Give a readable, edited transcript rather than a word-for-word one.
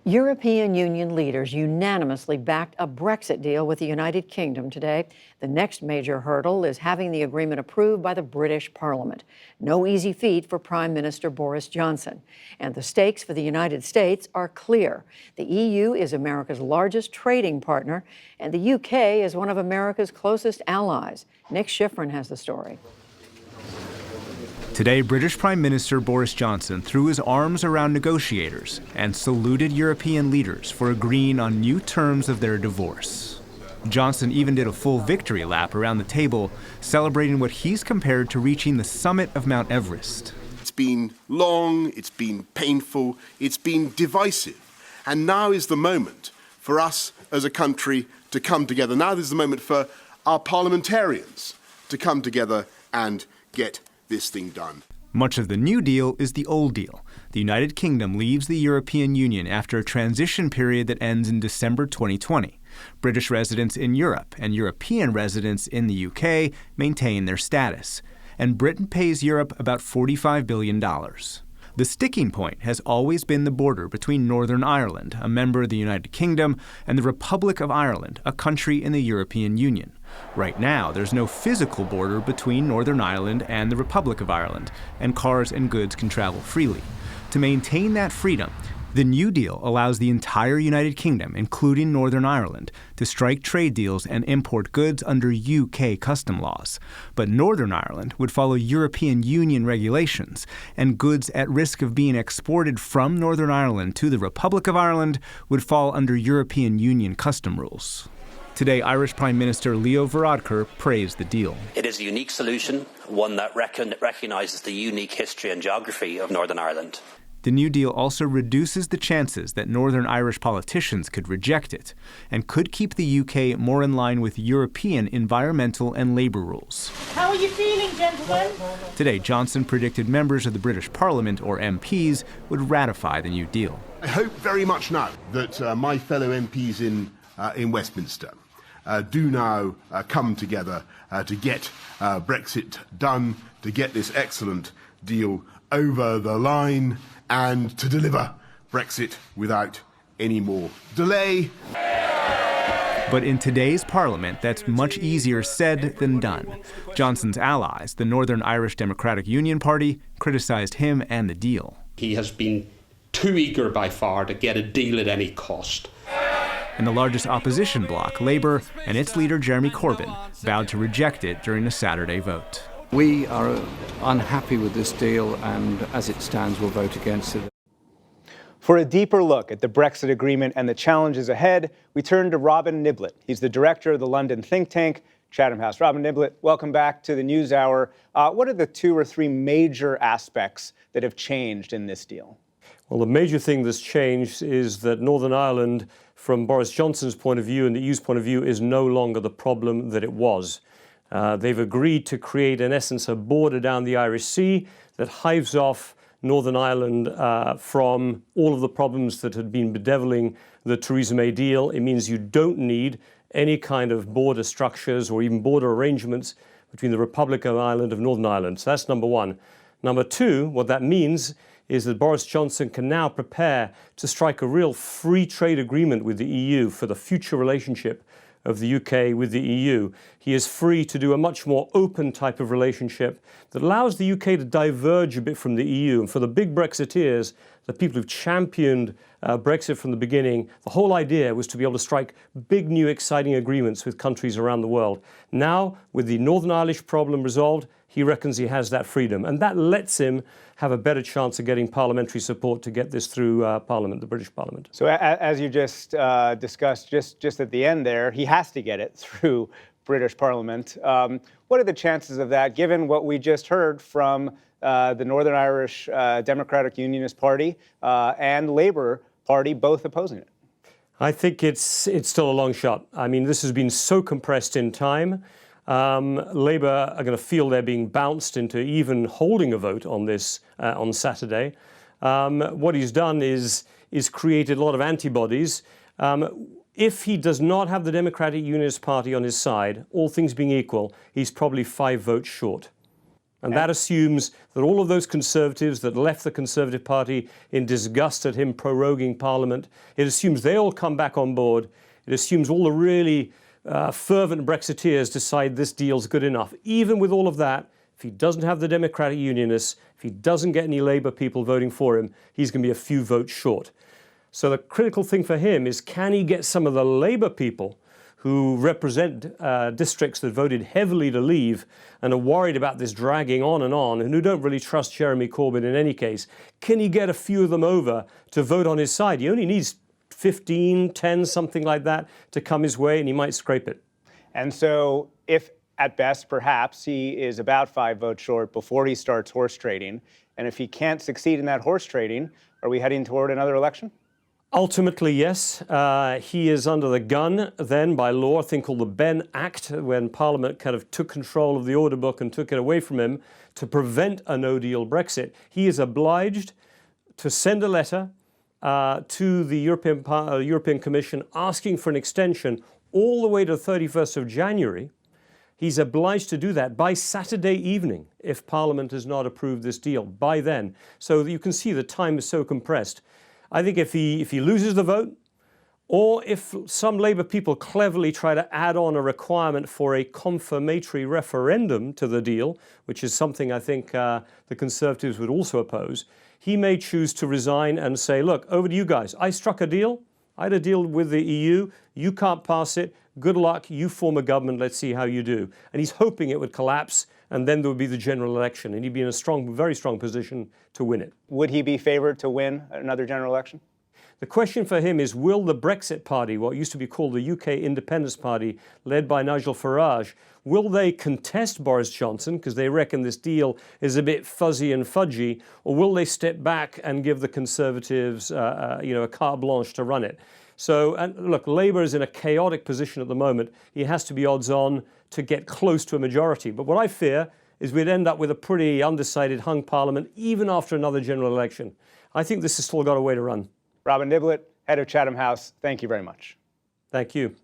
European Union leaders unanimously backed a Brexit deal with the United Kingdom today. The next major hurdle is having the agreement approved by the British Parliament. No easy feat for Prime Minister Boris Johnson. And the stakes for the United States are clear. The EU is America's largest trading partner, and the UK is one of America's closest allies. Nick Schifrin has the story. Today, British Prime Minister Boris Johnson threw his arms around negotiators and saluted European leaders for agreeing on new terms of their divorce. Johnson even did a full victory lap around the table, celebrating what he's compared to reaching the summit of Mount Everest. It's been long, it's been painful, it's been divisive. And now is the moment for us as a country to come together. Now is the moment for our parliamentarians to come together and get this thing done. Much of the new deal is the old deal. The United Kingdom leaves the European Union after a transition period that ends in December 2020. British residents in Europe and European residents in the UK maintain their status. And Britain pays Europe about $45 billion. The sticking point has always been the border between Northern Ireland, a member of the United Kingdom, and the Republic of Ireland, a country in the European Union. Right now, there's no physical border between Northern Ireland and the Republic of Ireland, and cars and goods can travel freely. To maintain that freedom, the New Deal allows the entire United Kingdom, including Northern Ireland, to strike trade deals and import goods under UK custom laws. But Northern Ireland would follow European Union regulations, and goods at risk of being exported from Northern Ireland to the Republic of Ireland would fall under European Union custom rules. Today, Irish Prime Minister Leo Varadkar praised the deal. It is a unique solution, one that recognises the unique history and geography of Northern Ireland. The New Deal also reduces the chances that Northern Irish politicians could reject it and could keep the UK more in line with European environmental and labour rules. How are you feeling, gentlemen? Today, Johnson predicted members of the British Parliament, or MPs, would ratify the New Deal. I hope very much now that my fellow MPs in Westminster do now come together to get Brexit done, to get this excellent deal over the line, and to deliver Brexit without any more delay. But in today's Parliament, that's much easier said than done. Johnson's allies, the Northern Irish Democratic Union Party, criticised him and the deal. He has been too eager by far to get a deal at any cost. And the largest opposition bloc, Labour, and its leader Jeremy Corbyn, vowed to reject it during the Saturday vote. We are unhappy with this deal, and as it stands, we'll vote against it. For a deeper look at the Brexit agreement and the challenges ahead, we turn to Robin Niblett. He's the director of the London think tank, Chatham House. Robin Niblett, welcome back to the NewsHour. What are the 2 or 3 major aspects that have changed in this deal? Well, the major thing that's changed is that Northern Ireland, from Boris Johnson's point of view and the EU's point of view, is no longer the problem that it was. They've agreed to create, in essence, a border down the Irish Sea that hives off Northern Ireland from all of the problems that had been bedeviling the Theresa May deal. It means you don't need any kind of border structures or even border arrangements between the Republic of Ireland and Northern Ireland. So that's number one. Number two, what that means is that Boris Johnson can now prepare to strike a real free trade agreement with the EU for the future relationship of the UK with the EU. He is free to do a much more open type of relationship that allows the UK to diverge a bit from the EU. And for the big Brexiteers, the people who've championed Brexit from the beginning, the whole idea was to be able to strike big, new, exciting agreements with countries around the world. Now, with the Northern Irish problem resolved, he reckons he has that freedom. And that lets him have a better chance of getting parliamentary support to get this through Parliament, the British Parliament. So as you just discussed, just at the end there, he has to get it through British Parliament. What are the chances of that, given what we just heard from the Northern Irish Democratic Unionist Party and Labour Party both opposing it? I think it's still a long shot. I mean, this has been so compressed in time. Labour are going to feel they're being bounced into even holding a vote on this on Saturday. What he's done is created a lot of antibodies. If he does not have the Democratic Unionist Party on his side, all things being equal, he's probably 5 votes short. And that assumes that all of those Conservatives that left the Conservative Party in disgust at him proroguing Parliament, it assumes they all come back on board. It assumes all the really fervent Brexiteers decide this deal's good enough. Even with all of that, if he doesn't have the Democratic Unionists, if he doesn't get any Labour people voting for him, he's going to be a few votes short. So the critical thing for him is, can he get some of the Labour people who represent districts that voted heavily to leave and are worried about this dragging on, and who don't really trust Jeremy Corbyn in any case, can he get a few of them over to vote on his side? He only needs 15, 10, something like that to come his way, and he might scrape it. And so if, at best, perhaps, he is about 5 votes short before he starts horse trading, and if he can't succeed in that horse trading, are we heading toward another election? Ultimately, yes. He is under the gun then by law, a thing called the Benn Act, when Parliament kind of took control of the order book and took it away from him to prevent a no-deal Brexit. He is obliged to send a letter to the European Commission asking for an extension all the way to the 31st of January. He's obliged to do that by Saturday evening if Parliament has not approved this deal by then. So you can see the time is so compressed. I think if he loses the vote, or if some Labour people cleverly try to add on a requirement for a confirmatory referendum to the deal, which is something I think the Conservatives would also oppose, he may choose to resign and say, look, over to you guys. I struck a deal. I had a deal with the EU. You can't pass it. Good luck. You form a government. Let's see how you do. And he's hoping it would collapse, and then there would be the general election, and he'd be in a strong, very strong position to win it. Would he be favored to win another general election? The question for him is, will the Brexit Party, what used to be called the UK Independence Party, led by Nigel Farage, will they contest Boris Johnson because they reckon this deal is a bit fuzzy and fudgy, or will they step back and give the Conservatives a carte blanche to run it? So, and look, Labour is in a chaotic position at the moment. He has to be odds on to get close to a majority. But what I fear is we'd end up with a pretty undecided hung Parliament even after another general election. I think this has still got a way to run. Robin Niblett, head of Chatham House, thank you very much. Thank you.